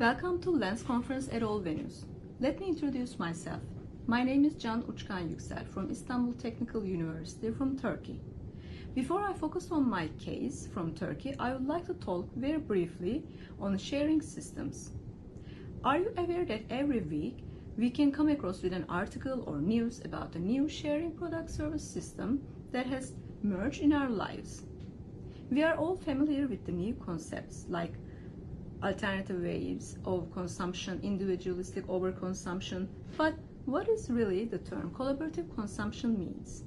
Welcome to Lens Conference at all venues. Let me introduce myself. My name is CanYucan from Istanbul Technical University from Turkey. Before I focus on my case from Turkey, I would like to talk very briefly on sharing systems. Are you aware that every week we can come across with an article or news about a new sharing product service system that has merged in our lives? We are all familiar with the new concepts like alternative ways of consumption, individualistic overconsumption, but what is really the term collaborative consumption means?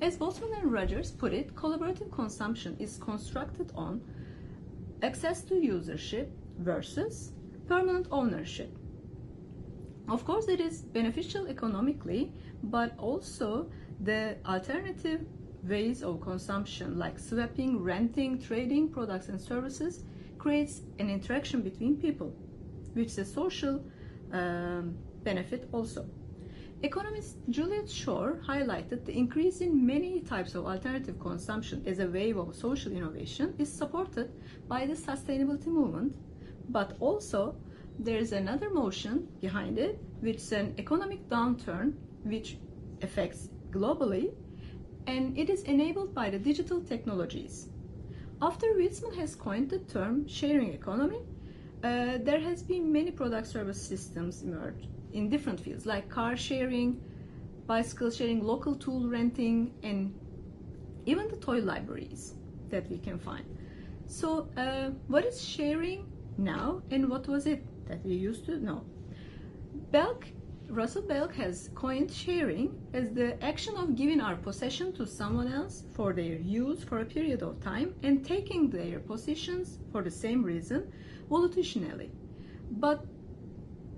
As Bosman and Rogers put it, collaborative consumption is constructed on access to usership versus permanent ownership. Of course, it is beneficial economically, but also the alternative ways of consumption like swapping, renting, trading products and services creates an interaction between people, which is a social benefit also. Economist Juliet Shore highlighted the increase in many types of alternative consumption as a wave of social innovation is supported by the sustainability movement, but also there is another motion behind it, which is an economic downturn which affects globally, and it is enabled by the digital technologies. After Witzman has coined the term sharing economy, there has been many product service systems emerged in different fields like car sharing, bicycle sharing, local tool renting, and even the toy libraries that we can find. So what is sharing now and what was it that we used to know? Russell Belk has coined sharing as the action of giving our possession to someone else for their use for a period of time and taking their possessions for the same reason volitionally. But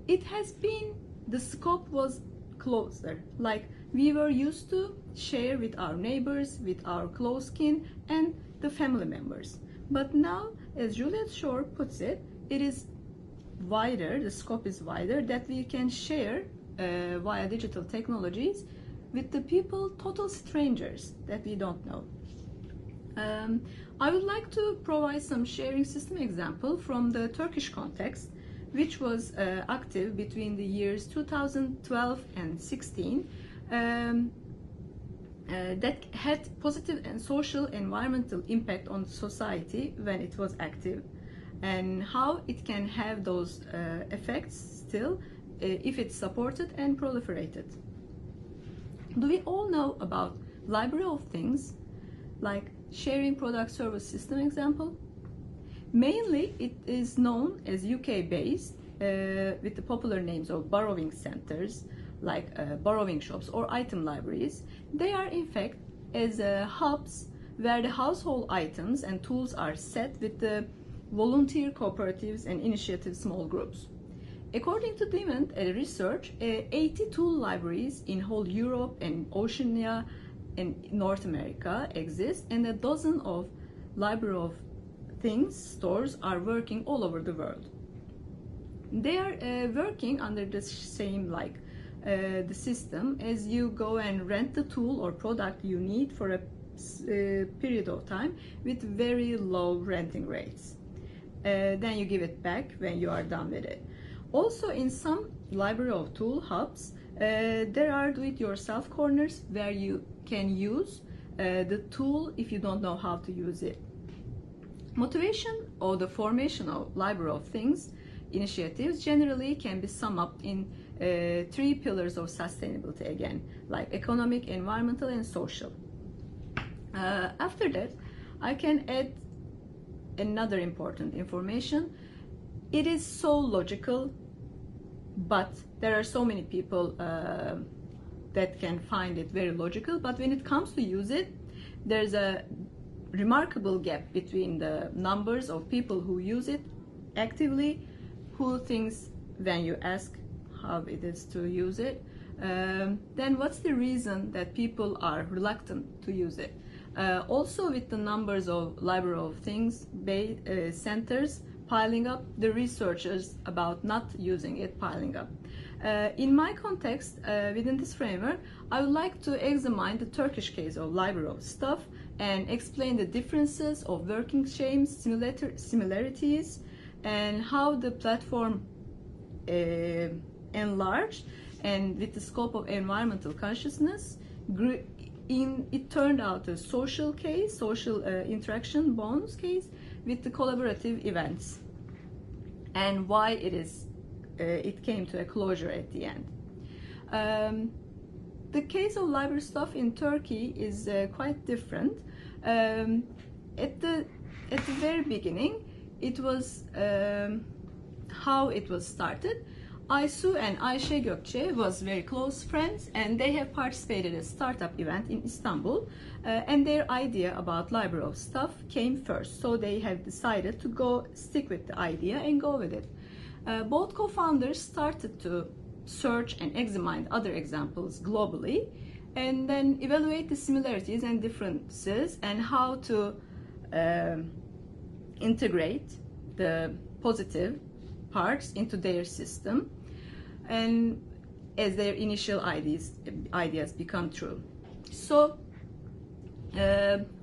it has been, the scope was closer, like we were used to share with our neighbors, with our close kin and the family members. But now, as Juliet Shore puts it, it is wider, the scope is wider, that we can share via digital technologies with the people, total strangers that we don't know. I would like to provide some sharing system example from the Turkish context, which was active between the years 2012 and 16, that had positive and social environmental impact on society when it was active, and how it can have those effects still if it's supported and proliferated. Do we all know about library of things like sharing product service system example? Mainly it is known as UK based with the popular names of borrowing centers like borrowing shops or item libraries. They are in fact as hubs where the household items and tools are set with the volunteer cooperatives and initiative small groups. According to Dement research, 80 tool libraries in whole Europe and Oceania and North America exist, and a dozen of library of things stores are working all over the world. They are working under the same the system as you go and rent the tool or product you need for a period of time with very low renting rates. Then you give it back when you are done with it. Also, in some library of tool hubs, there are do-it-yourself corners where you can use the tool if you don't know how to use it. Motivation or the formation of library of things initiatives generally can be summed up in 3 pillars of sustainability again, like economic, environmental, and social. After that, I can add another important information. It is so logical, but there are so many people that can find it very logical, but when it comes to use it, there's a remarkable gap between the numbers of people who use it actively, who thinks when you ask how it is to use it, then what's the reason that people are reluctant to use it. Also with the numbers of library of things centers piling up, the researchers about not using it piling up. In my context, within this framework, I would like to examine the Turkish case of library of stuff and explain the differences of working schemes, similarities, and how the platform enlarged, and with the scope of environmental consciousness, it turned out a social case, social interaction bonds case with the collaborative events, and why it came to a closure at the end. The case of library stuff in Turkey is quite different. At the very beginning, it was how it was started. Aysu and Ayşe Gökçe was very close friends, and they have participated in a startup event in Istanbul, and their idea about library of stuff came first, so they have decided to stick with the idea and go with it. Both co-founders started to search and examine other examples globally, and then evaluate the similarities and differences, and how to integrate the positive parts into their system, and as their initial ideas become true. So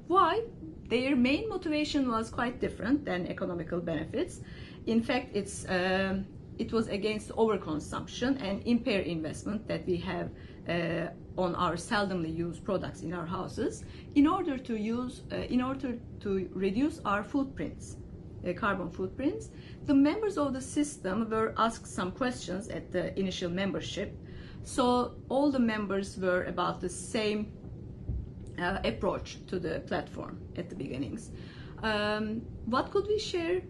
why? Their main motivation was quite different than economical benefits. In fact, it was against overconsumption and impaired investment that we have on our seldomly used products in our houses, in order to reduce our footprints, carbon footprints. The members of the system were asked some questions at the initial membership, so all the members were about the same approach to the platform at the beginnings. What could we share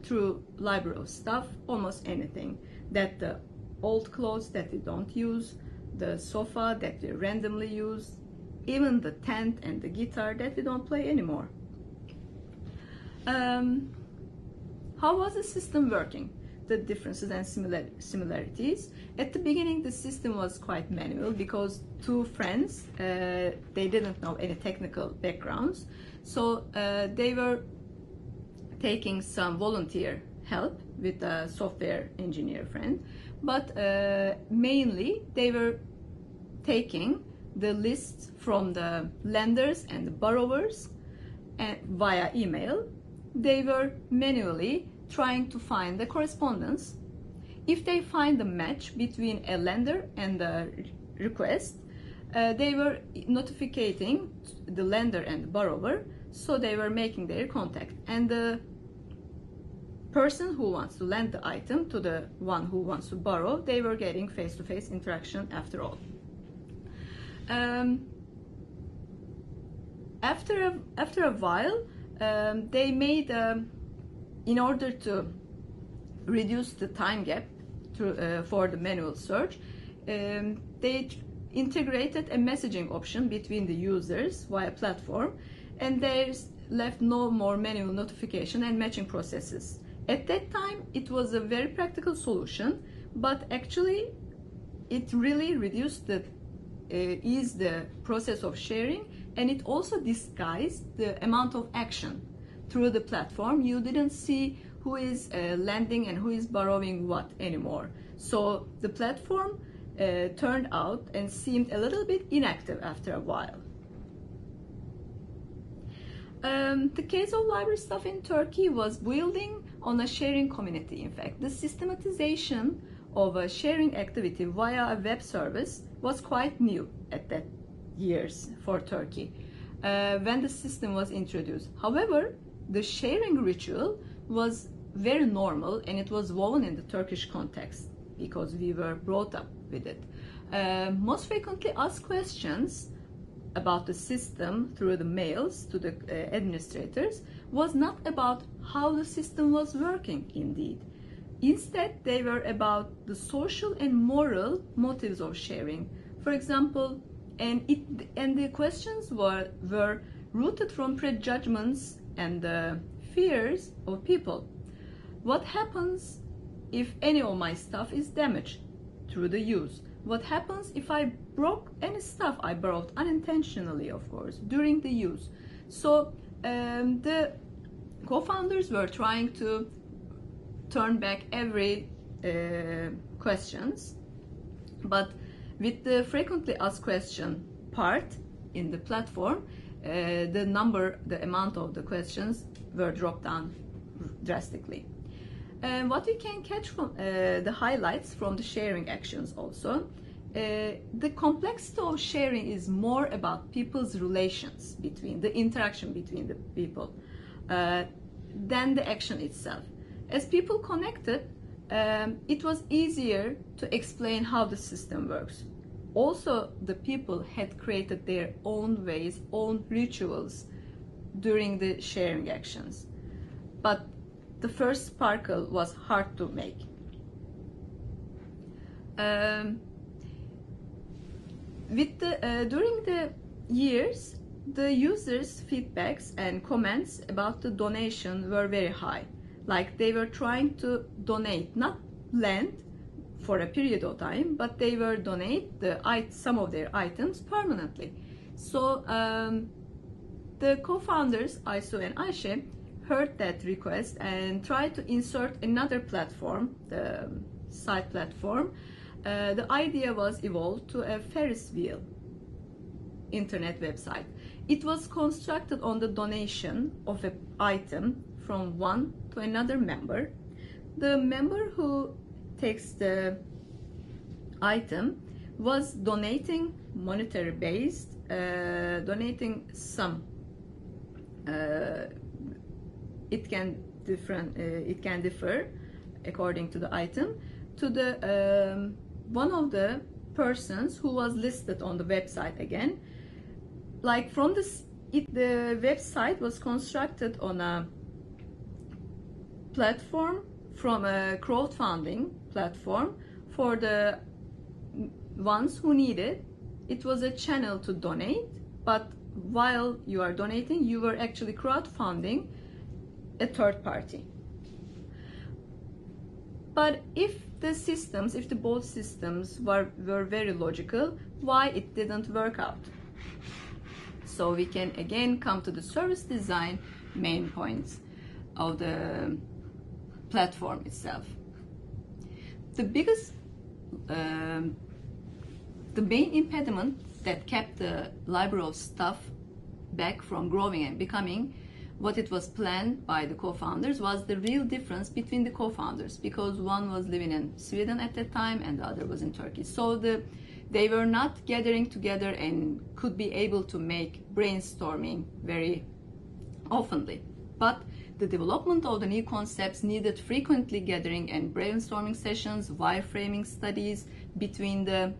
through library of stuff? Almost anything. That the old clothes that we don't use, the sofa that we randomly use, even the tent and the guitar that we don't play anymore. How was the system working? The differences and similarities. At the beginning, the system was quite manual because two friends, they didn't know any technical backgrounds, so they were taking some volunteer help with a software engineer friend, but mainly they were taking the lists from the lenders and the borrowers via email. They were manually trying to find the correspondence. If they find the match between a lender and the request, they were notifying the lender and the borrower, so they were making their contact, and the person who wants to lend the item to the one who wants to borrow, they were getting face-to-face interaction after all. After a while, they made, in order to reduce the time gap for the manual search, they integrated a messaging option between the users via platform, and they left no more manual notification and matching processes. At that time, it was a very practical solution, but actually it really reduced eased the process of sharing, and it also disguised the amount of action through the platform. You didn't see who is lending and who is borrowing what anymore. So the platform turned out and seemed a little bit inactive after a while. The case of library stuff in Turkey was building on a sharing community. In fact, the systematization of a sharing activity via a web service was quite new at that years for Turkey when the system was introduced. However, the sharing ritual was very normal, and it was woven in the Turkish context because we were brought up with it. Most frequently asked questions about the system through the mails to the administrators was not about how the system was working indeed. Instead, they were about the social and moral motives of sharing. For example, and the questions were rooted from prejudgments and the fears of people. What happens if any of my stuff is damaged through the use? What happens if I broke any stuff I borrowed unintentionally, of course, during the use? So the co-founders were trying to turn back every questions, but with the frequently asked question part in the platform, the amount of the questions were dropped down drastically. And what we can catch from the highlights from the sharing actions also, the complexity of sharing is more about people's relations between, the interaction between the people, than the action itself. As people connected, it was easier to explain how the system works. Also, the people had created their own ways, own rituals during the sharing actions. But the first sparkle was hard to make. During the years, the users' feedbacks and comments about the donation were very high. Like they were trying to donate, not lend for a period of time, but they were donate some of their items permanently. So the co-founders, Aysu and Ayşe, heard that request and tried to insert another platform, the side platform. The idea was evolved to a Ferris wheel internet website. It was constructed on the donation of an item from one to another member. The member who takes the item was donating monetary based, donating some. It can differ according to the item to the one of the persons who was listed on the website again. Like from this, the website was constructed on a platform from a crowdfunding platform for the ones who need it. It was a channel to donate, but while you are donating, you were actually crowdfunding a third party. But if the both systems were very logical, why it didn't work out? So we can again come to the service design main points of the platform itself. The biggest, the main impediment that kept the library of stuff back from growing and becoming what it was planned by the co-founders was the real difference between the co-founders, because one was living in Sweden at that time and the other was in Turkey. So they were not gathering together and could be able to make brainstorming very oftenly. But the development of the new concepts needed frequently gathering and brainstorming sessions, wireframing studies between the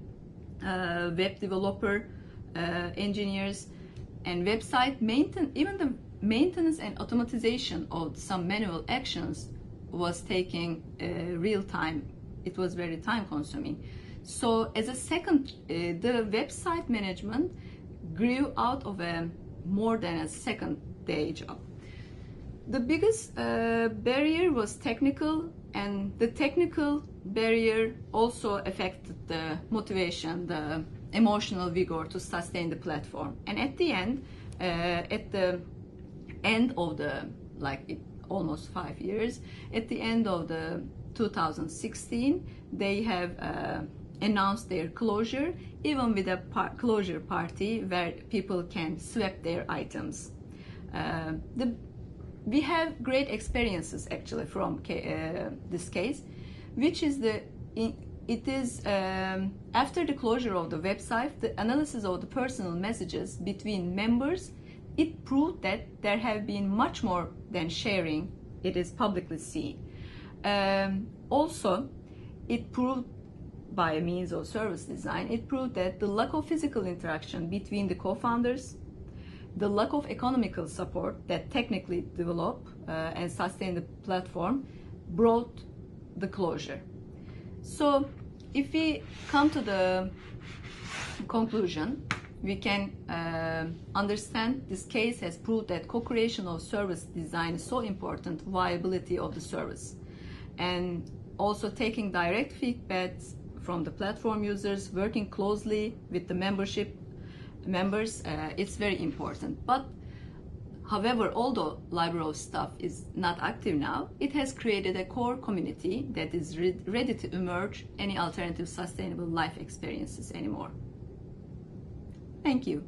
web developer, engineers, and website maintenance. Even the maintenance and automatization of some manual actions was taking real time. It was very time consuming. So as a second, the website management grew out of more than a second day job. The biggest barrier was technical, and the technical barrier also affected the motivation, the emotional vigor to sustain the platform. And at the end, of the almost 5 years, at the end of the 2016, they have announced their closure, even with a closure party where people can swap their items. We have great experiences actually from this case, which is after the closure of the website, the analysis of the personal messages between members, it proved that there have been much more than sharing. It is publicly seen. Also, it proved by means of service design, it proved that the lack of physical interaction between the co-founders, the lack of economical support that technically develop and sustain the platform brought the closure. So if we come to the conclusion, we can understand this case has proved that co-creation of service design is so important, viability of the service, and also taking direct feedbacks from the platform users, working closely with the members, it's very important. But however, although Library of Stuff is not active now, it has created a core community that is ready to emerge any alternative sustainable life experiences anymore. Thank you.